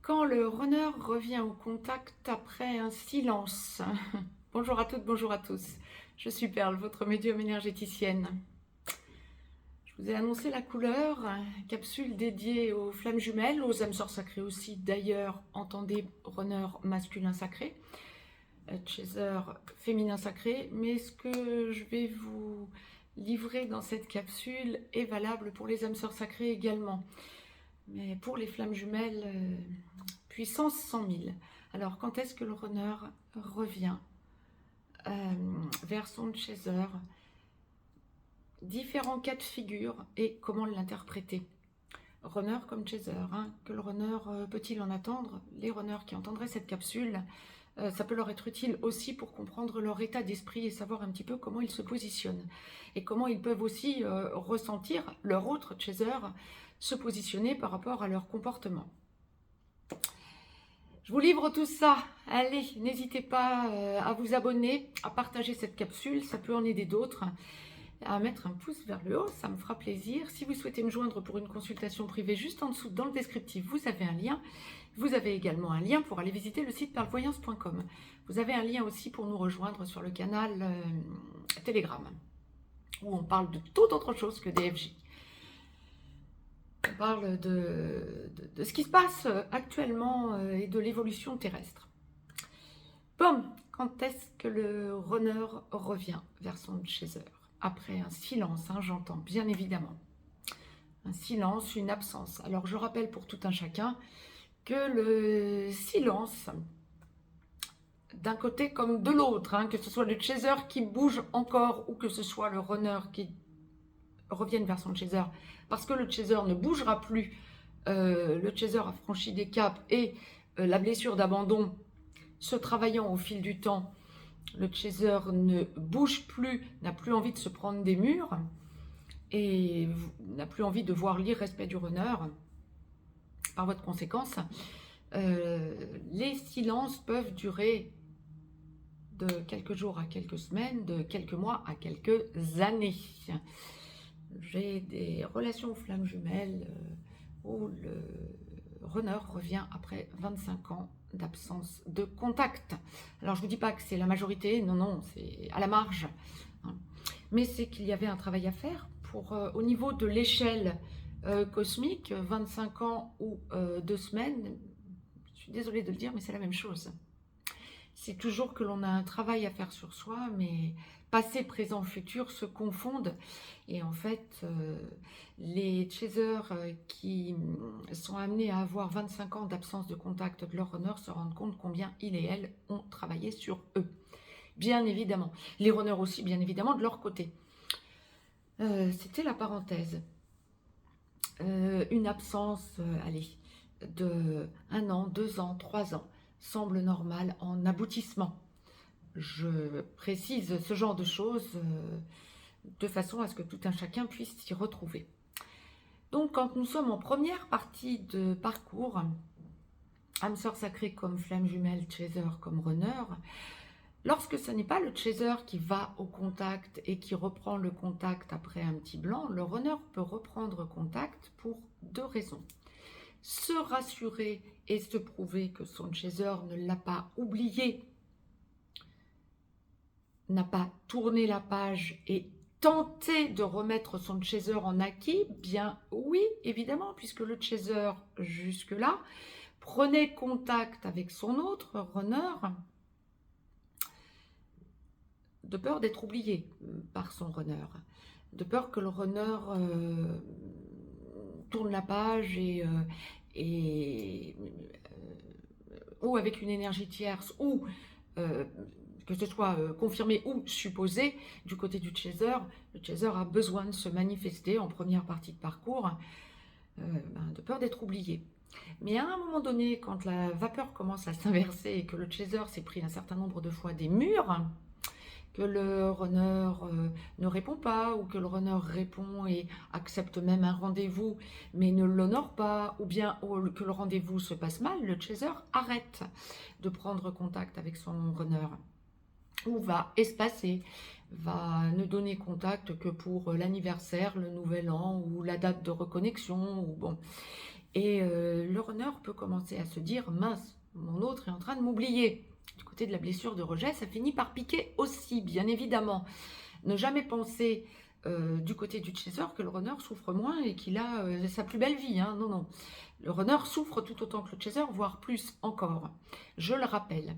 Quand le runner revient au contact après un silence. Bonjour à toutes, bonjour à tous. Je suis Perle, votre médium énergéticienne. Je vous ai annoncé la couleur, capsule dédiée aux flammes jumelles, aux âmes sœurs sacrées aussi. D'ailleurs, entendez runner masculin sacré, chaser féminin sacré. Mais ce que je vais vous livrer dans cette capsule est valable pour les âmes sœurs sacrées également. Mais pour les flammes jumelles, puissance 100 000. Alors, quand est-ce que le runner revient vers son chaser? Différents cas de figure et comment l'interpréter. Runner comme chaser, hein. Que le runner peut-il en attendre? Les runners qui entendraient cette capsule, ça peut leur être utile aussi pour comprendre leur état d'esprit et savoir un petit peu comment ils se positionnent. Et comment ils peuvent aussi ressentir leur autre chaser se positionner par rapport à leur comportement. Je vous livre tout ça. Allez, n'hésitez pas à vous abonner, à partager cette capsule, ça peut en aider d'autres. À mettre un pouce vers le haut, ça me fera plaisir. Si vous souhaitez me joindre pour une consultation privée, juste en dessous dans le descriptif, vous avez un lien. Vous avez également un lien pour aller visiter le site perlevoyance.com. Vous avez un lien aussi pour nous rejoindre sur le canal Telegram, où on parle de toute autre chose que DFJ. On parle de ce qui se passe actuellement et de l'évolution terrestre. Bon, quand est-ce que le runner revient vers son chaser? Après un silence, hein, j'entends, bien évidemment. Un silence, une absence. Alors, je rappelle pour tout un chacun que le silence, d'un côté comme de l'autre, hein, que ce soit le chaser qui bouge encore ou que ce soit le runner qui revienne vers son chaser, parce que le chaser ne bougera plus, le chaser a franchi des caps et la blessure d'abandon se travaillant au fil du temps, le chaser ne bouge plus, n'a plus envie de se prendre des murs et n'a plus envie de voir l'irrespect du runner. Par voie de conséquence, les silences peuvent durer de quelques jours à quelques semaines, de quelques mois à quelques années. J'ai des relations flammes jumelles où le runner revient après 25 ans d'absence de contact. Alors je ne vous dis pas que c'est la majorité, non, non, c'est à la marge. Hein. Mais c'est qu'il y avait un travail à faire pour, au niveau de l'échelle cosmique, 25 ans ou 2 semaines, je suis désolée de le dire, mais c'est la même chose. C'est toujours que l'on a un travail à faire sur soi, mais passé, présent, futur se confondent. Et en fait, les chasers qui sont amenés à avoir 25 ans d'absence de contact de leur runner se rendent compte combien ils et elles ont travaillé sur eux. Bien évidemment. Les runners aussi, bien évidemment, de leur côté. C'était la parenthèse. Une absence, allez, de 1 an, 2 ans, 3 ans semble normale en aboutissement. Je précise ce genre de choses de façon à ce que tout un chacun puisse s'y retrouver. Donc, quand nous sommes en première partie de parcours, âme sœur sacrée comme flamme jumelle, chaser comme runner, lorsque ce n'est pas le chaser qui va au contact et qui reprend le contact après un petit blanc, le runner peut reprendre contact pour 2 raisons. Se rassurer et se prouver que son chaser ne l'a pas oublié, n'a pas tourné la page et tenté de remettre son chaser en acquis. Bien oui, évidemment, puisque le chaser, jusque-là, prenait contact avec son autre runner de peur d'être oublié par son runner, de peur que le runner tourne la page ou avec une énergie tierce, ou que ce soit confirmé ou supposé, du côté du chaser, le chaser a besoin de se manifester en première partie de parcours, de peur d'être oublié. Mais à un moment donné, quand la vapeur commence à s'inverser et que le chaser s'est pris un certain nombre de fois des murs, que le runner ne répond pas, ou que le runner répond et accepte même un rendez-vous, mais ne l'honore pas, ou bien que le rendez-vous se passe mal, le chaser arrête de prendre contact avec son runner, ou va espacer, va ne donner contact que pour l'anniversaire, le nouvel an, ou la date de reconnexion, ou bon. Et le runner peut commencer à se dire, mince, mon autre est en train de m'oublier. Du côté de la blessure de rejet, ça finit par piquer aussi, bien évidemment. Ne jamais penser du côté du chaser que le runner souffre moins et qu'il a sa plus belle vie. Hein. Non, non. Le runner souffre tout autant que le chaser, voire plus encore. Je le rappelle.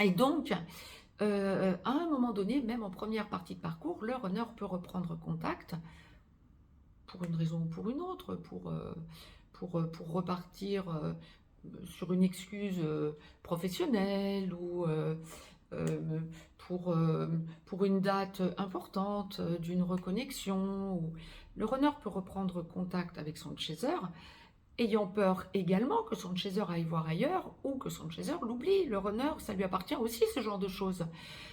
Et donc, à un moment donné, même en première partie de parcours, le runner peut reprendre contact pour une raison ou pour une autre, pour repartir sur une excuse professionnelle ou pour une date importante d'une reconnexion. Le runner peut reprendre contact avec son chaser, ayant peur également que son chaser aille voir ailleurs ou que son chaser l'oublie. Le runner, ça lui appartient aussi, ce genre de choses.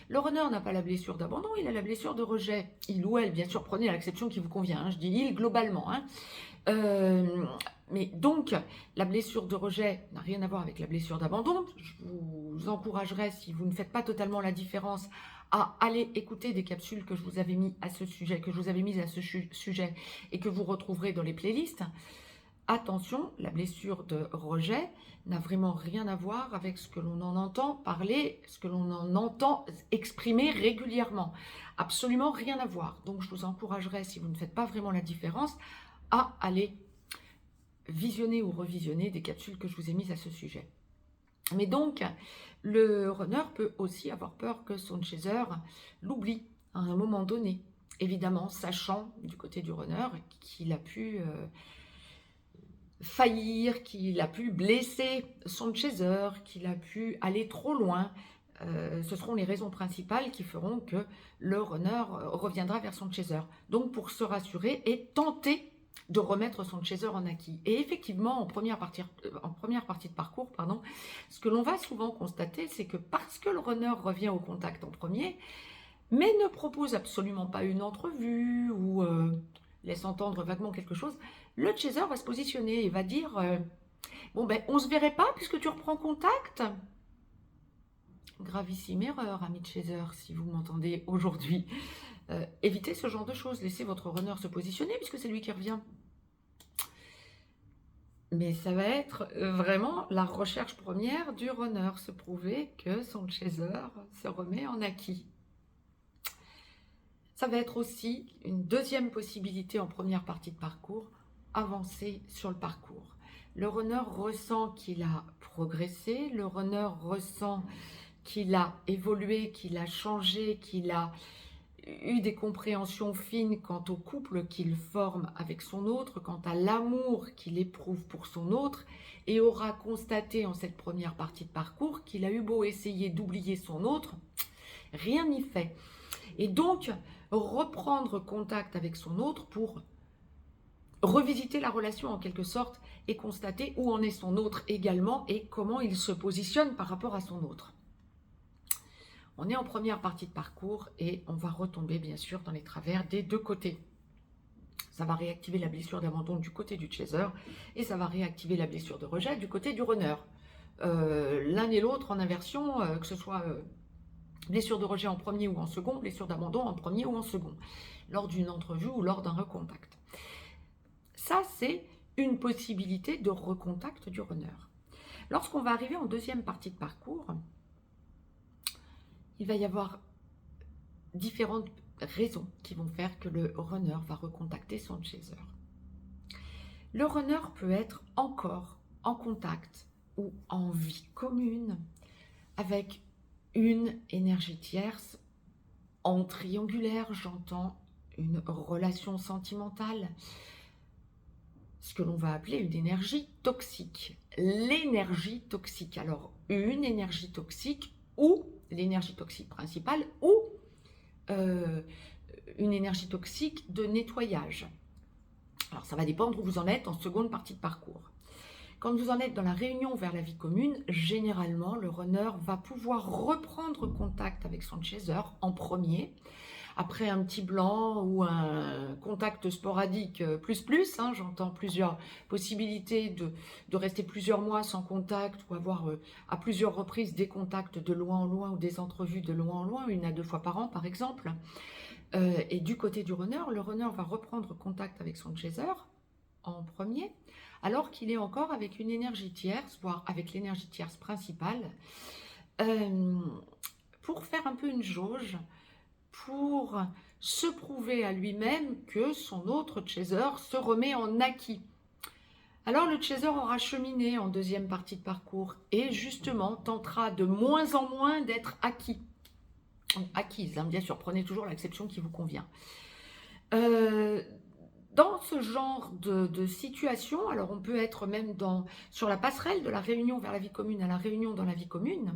Le runner n'a pas la blessure d'abandon, il a la blessure de rejet. Il ou elle, bien sûr, prenez l'acception qui vous convient, hein, je dis il globalement. Hein. Mais donc, la blessure de rejet n'a rien à voir avec la blessure d'abandon. Je vous encouragerais, si vous ne faites pas totalement la différence, à aller écouter des capsules que je vous avais mises à ce sujet, et que vous retrouverez dans les playlists. Attention, la blessure de rejet n'a vraiment rien à voir avec ce que l'on en entend parler, ce que l'on en entend exprimer régulièrement. Absolument rien à voir. Donc, je vous encouragerais, si vous ne faites pas vraiment la différence, à aller visionner ou revisionner des capsules que je vous ai mises à ce sujet. Mais donc, le runner peut aussi avoir peur que son chaser l'oublie à un moment donné. Évidemment, sachant du côté du runner qu'il a pu faillir, qu'il a pu blesser son chaser, qu'il a pu aller trop loin. Ce seront les raisons principales qui feront que le runner reviendra vers son chaser. Donc, pour se rassurer et tenter de remettre son chaser en acquis. Et effectivement, en première partie de parcours, ce que l'on va souvent constater, c'est que parce que le runner revient au contact en premier, mais ne propose absolument pas une entrevue ou laisse entendre vaguement quelque chose, le chaser va se positionner et va dire bon ben on se verrait pas puisque tu reprends contact. Gravissime erreur, ami de chaser, si vous m'entendez aujourd'hui. Évitez ce genre de choses, laissez votre runner se positionner puisque c'est lui qui revient. Mais ça va être vraiment la recherche première du runner, se prouver que son chaser se remet en acquis. Ça va être aussi une deuxième possibilité en première partie de parcours, avancer sur le parcours. Le runner ressent qu'il a progressé, le runner ressent qu'il a évolué, qu'il a changé, qu'il a eu des compréhensions fines quant au couple qu'il forme avec son autre, quant à l'amour qu'il éprouve pour son autre, et aura constaté en cette première partie de parcours qu'il a eu beau essayer d'oublier son autre, rien n'y fait. Et donc, reprendre contact avec son autre pour revisiter la relation en quelque sorte et constater où en est son autre également et comment il se positionne par rapport à son autre. On est en première partie de parcours et on va retomber bien sûr dans les travers des deux côtés. Ça va réactiver la blessure d'abandon du côté du chaser et ça va réactiver la blessure de rejet du côté du runner. L'un et l'autre en inversion, que ce soit blessure de rejet en premier ou en second, blessure d'abandon en premier ou en second, lors d'une entrevue ou lors d'un recontact. Ça, c'est une possibilité de recontact du runner. Lorsqu'on va arriver en deuxième partie de parcours, il va y avoir différentes raisons qui vont faire que le runner va recontacter son chaser. Le runner peut être encore en contact ou en vie commune avec une énergie tierce en triangulaire, j'entends une relation sentimentale, ce que l'on va appeler une énergie toxique. L'énergie toxique, alors une énergie toxique ou l'énergie toxique principale ou une énergie toxique de nettoyage. Alors ça va dépendre où vous en êtes en seconde partie de parcours. Quand vous en êtes dans la réunion vers la vie commune, généralement le runner va pouvoir reprendre contact avec son chaser en premier, après un petit blanc ou un contact sporadique plus, hein, j'entends plusieurs possibilités de rester plusieurs mois sans contact ou avoir à plusieurs reprises des contacts de loin en loin ou des entrevues de loin en loin, 1 à 2 fois par an par exemple. Et du côté du runner, le runner va reprendre contact avec son chaser en premier, alors qu'il est encore avec une énergie tierce, voire avec l'énergie tierce principale, euh, pour faire un peu une jauge, pour se prouver à lui-même que son autre chaser se remet en acquis. Alors le chaser aura cheminé en deuxième partie de parcours et justement tentera de moins en moins d'être acquis. Acquise, hein, bien sûr, prenez toujours l'acception qui vous convient. Dans ce genre de situation, alors on peut être même sur la passerelle de la réunion vers la vie commune à la réunion dans la vie commune,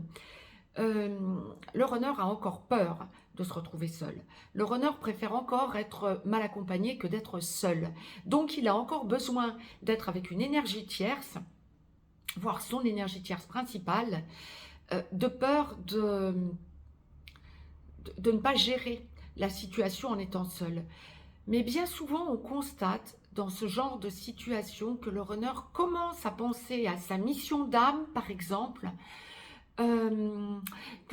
le runner a encore peur de se retrouver seul. Le runner préfère encore être mal accompagné que d'être seul. Donc il a encore besoin d'être avec une énergie tierce, voire son énergie tierce principale, de peur de ne pas gérer la situation en étant seul. Mais bien souvent, on constate dans ce genre de situation que le runner commence à penser à sa mission d'âme, par exemple, que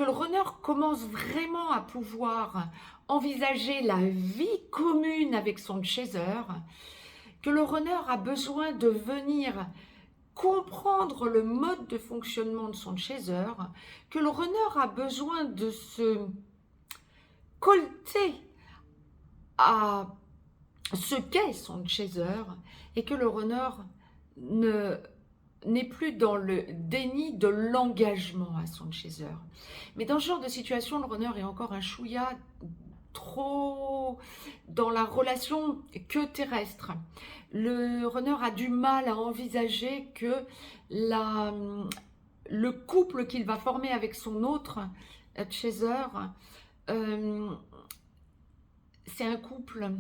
le runner commence vraiment à pouvoir envisager la vie commune avec son chaser, que le runner a besoin de venir comprendre le mode de fonctionnement de son chaser, que le runner a besoin de se colter à ce qu'est son chaser et que le runner n'est plus dans le déni de l'engagement à son chaser. Mais dans ce genre de situation, le runner est encore un chouïa trop dans la relation que terrestre. Le runner a du mal à envisager que le couple qu'il va former avec son autre chaser, c'est un couple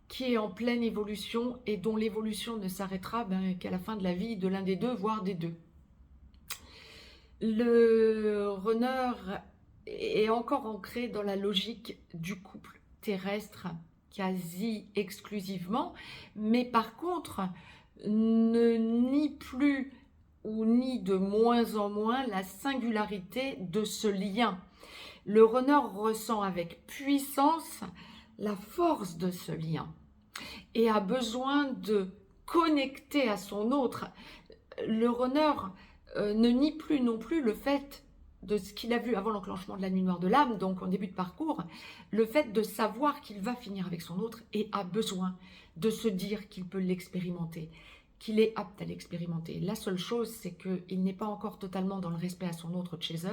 qui est en pleine évolution et dont l'évolution ne s'arrêtera qu'à la fin de la vie de l'un des deux, voire des deux. Le runner est encore ancré dans la logique du couple terrestre quasi exclusivement, mais par contre ne nie plus ou nie de moins en moins la singularité de ce lien. Le runner ressent avec puissance la force de ce lien et a besoin de connecter à son autre. Le runner ne nie plus non plus le fait de ce qu'il a vu avant l'enclenchement de la nuit noire de l'âme, donc en début de parcours, le fait de savoir qu'il va finir avec son autre et a besoin de se dire qu'il peut l'expérimenter, qu'il est apte à l'expérimenter. La seule chose, c'est qu'il n'est pas encore totalement dans le respect à son autre chaser,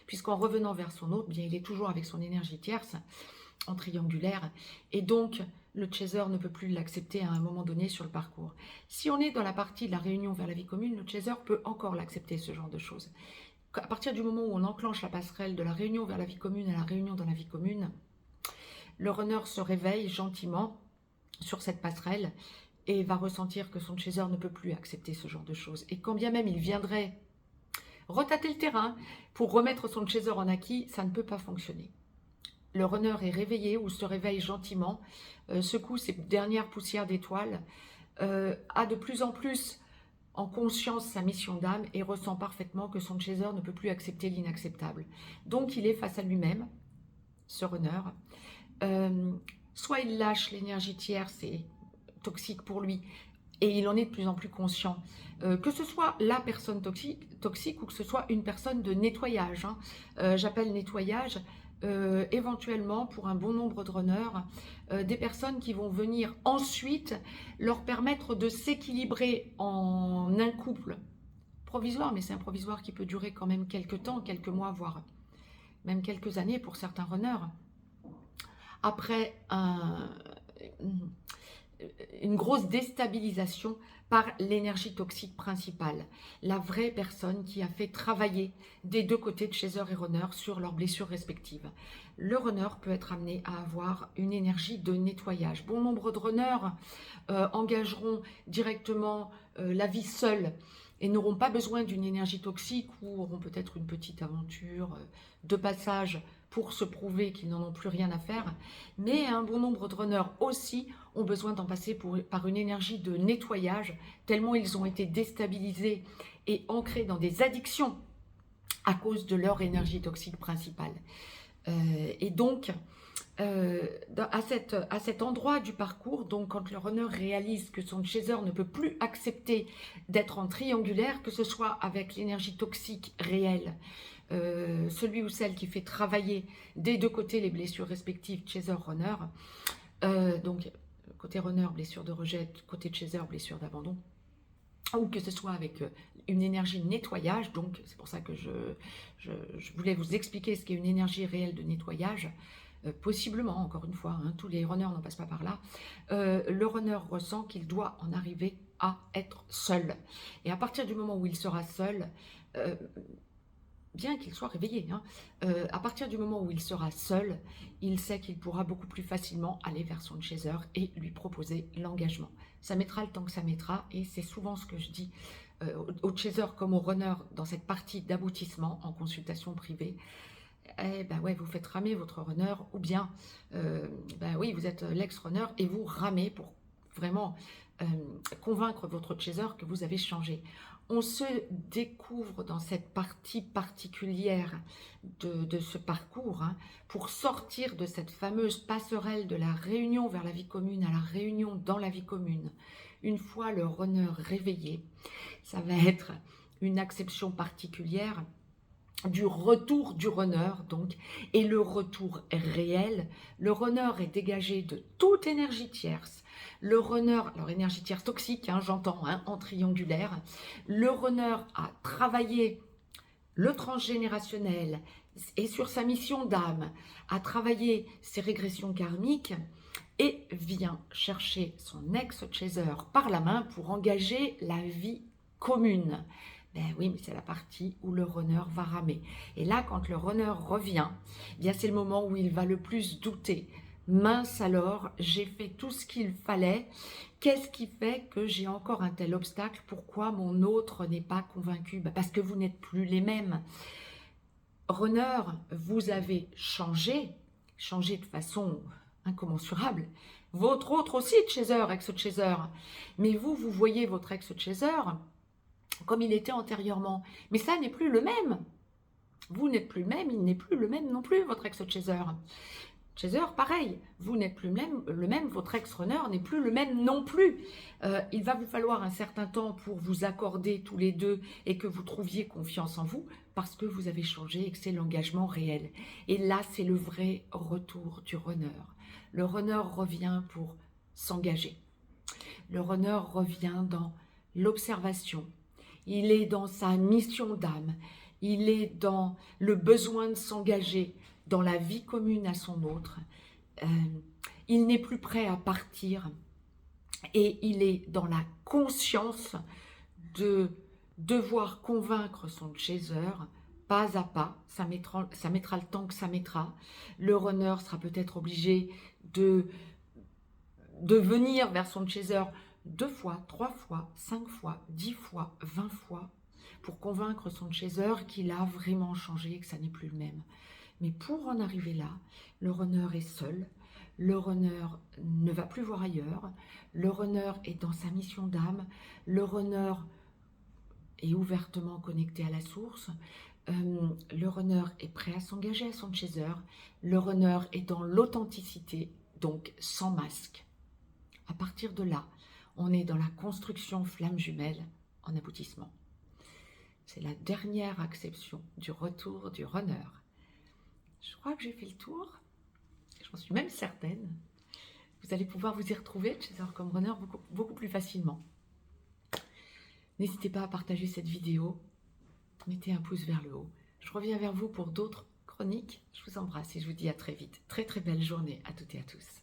puisqu'en revenant vers son autre, bien, il est toujours avec son énergie tierce, en triangulaire, et donc le chaser ne peut plus l'accepter à un moment donné sur le parcours. Si on est dans la partie de la réunion vers la vie commune, le chaser peut encore l'accepter, ce genre de choses. À partir du moment où on enclenche la passerelle de la réunion vers la vie commune à la réunion dans la vie commune, le runner se réveille gentiment sur cette passerelle et va ressentir que son chaser ne peut plus accepter ce genre de choses. Et quand bien même il viendrait retâter le terrain pour remettre son chaser en acquis, ça ne peut pas fonctionner. Le runner est réveillé ou se réveille gentiment, secoue ses dernières poussières d'étoiles, a de plus en plus en conscience sa mission d'âme et ressent parfaitement que son chaser ne peut plus accepter l'inacceptable. Donc il est face à lui-même, ce runner. Soit il lâche l'énergie tierce, c'est toxique pour lui, et il en est de plus en plus conscient. Que ce soit la personne toxique ou que ce soit une personne de nettoyage. Hein. J'appelle nettoyage éventuellement pour un bon nombre de runners, des personnes qui vont venir ensuite leur permettre de s'équilibrer en un couple provisoire, mais c'est un provisoire qui peut durer quand même quelques temps, quelques mois, voire même quelques années pour certains runners. Après une grosse déstabilisation par l'énergie toxique principale, la vraie personne qui a fait travailler des deux côtés de chaser et runner sur leurs blessures respectives. Le runner peut être amené à avoir une énergie de nettoyage. Bon nombre de runners engageront directement la vie seule et n'auront pas besoin d'une énergie toxique ou auront peut-être une petite aventure de passage pour se prouver qu'ils n'en ont plus rien à faire. Mais un bon nombre de runners aussi ont besoin d'en passer par une énergie de nettoyage, tellement ils ont été déstabilisés et ancrés dans des addictions à cause de leur énergie toxique principale. Et donc, à cet endroit du parcours, donc quand le runner réalise que son chaser ne peut plus accepter d'être en triangulaire, que ce soit avec l'énergie toxique réelle, celui ou celle qui fait travailler des deux côtés les blessures respectives chaser-runner, donc côté runner, blessure de rejet, côté chaser, blessure d'abandon, ou que ce soit avec une énergie de nettoyage, donc c'est pour ça que je voulais vous expliquer ce qu'est une énergie réelle de nettoyage, possiblement, encore une fois, hein, tous les runners n'en passent pas par là, le runner ressent qu'il doit en arriver à être seul. Et à partir du moment où il sera seul, bien qu'il soit réveillé, hein, à partir du moment où il sera seul, il sait qu'il pourra beaucoup plus facilement aller vers son chaser et lui proposer l'engagement. Ça mettra le temps que ça mettra, et c'est souvent ce que je dis aux chaser comme aux runners dans cette partie d'aboutissement en consultation privée. Eh ben ouais, vous faites ramer votre runner, ou bien, ben oui, vous êtes l'ex-runner et vous ramez pour vraiment convaincre votre chaser que vous avez changé. On se découvre dans cette partie particulière de ce parcours, hein, pour sortir de cette fameuse passerelle de la réunion vers la vie commune à la réunion dans la vie commune. Une fois le runner réveillé, ça va être une acception particulière du retour du runner, donc, et le retour réel. Le runner est dégagé de toute énergie tierce. Le runner, alors énergie tierce toxique, hein, j'entends, hein, en triangulaire. Le runner a travaillé le transgénérationnel et sur sa mission d'âme, a travaillé ses régressions karmiques et vient chercher son ex-chaser par la main pour engager la vie commune. Ben oui, mais c'est la partie où le runner va ramer. Et là, quand le runner revient, eh bien c'est le moment où il va le plus douter. Mince alors, j'ai fait tout ce qu'il fallait. Qu'est-ce qui fait que j'ai encore un tel obstacle? Pourquoi mon autre n'est pas convaincu? Ben parce que vous n'êtes plus les mêmes. Runner, vous avez changé de façon incommensurable. Votre autre aussi, chaser, ex-chaser. Mais vous voyez votre ex-chaser comme il était antérieurement. Mais ça n'est plus le même. Vous n'êtes plus le même, il n'est plus le même non plus, votre ex-chaser. Chaser, pareil, vous n'êtes plus le même, votre ex-runner n'est plus le même non plus. Il va vous falloir un certain temps pour vous accorder tous les deux et que vous trouviez confiance en vous parce que vous avez changé et que c'est l'engagement réel. Et là, c'est le vrai retour du runner. Le runner revient pour s'engager. Le runner revient dans l'observation. Il est dans sa mission d'âme. Il est dans le besoin de s'engager dans la vie commune à son autre. Il n'est plus prêt à partir et il est dans la conscience de devoir convaincre son chaser pas à pas. Ça mettra le temps que ça mettra. Le runner sera peut-être obligé de venir vers son chaser 2 fois, 3 fois, 5 fois, 10 fois, 20 fois pour convaincre son chaser qu'il a vraiment changé et que ça n'est plus le même. Mais pour en arriver là, le runner est seul, le runner ne va plus voir ailleurs, le runner est dans sa mission d'âme, le runner est ouvertement connecté à la source, le runner est prêt à s'engager à son chaser, le runner est dans l'authenticité, donc sans masque. À partir de là, on est dans la construction flamme jumelle en aboutissement. C'est la dernière acception du retour du runner. Je crois que j'ai fait le tour. J'en suis même certaine. Vous allez pouvoir vous y retrouver, chaser comme runner, beaucoup plus facilement. N'hésitez pas à partager cette vidéo. Mettez un pouce vers le haut. Je reviens vers vous pour d'autres chroniques. Je vous embrasse et je vous dis à très vite. Très très belle journée à toutes et à tous.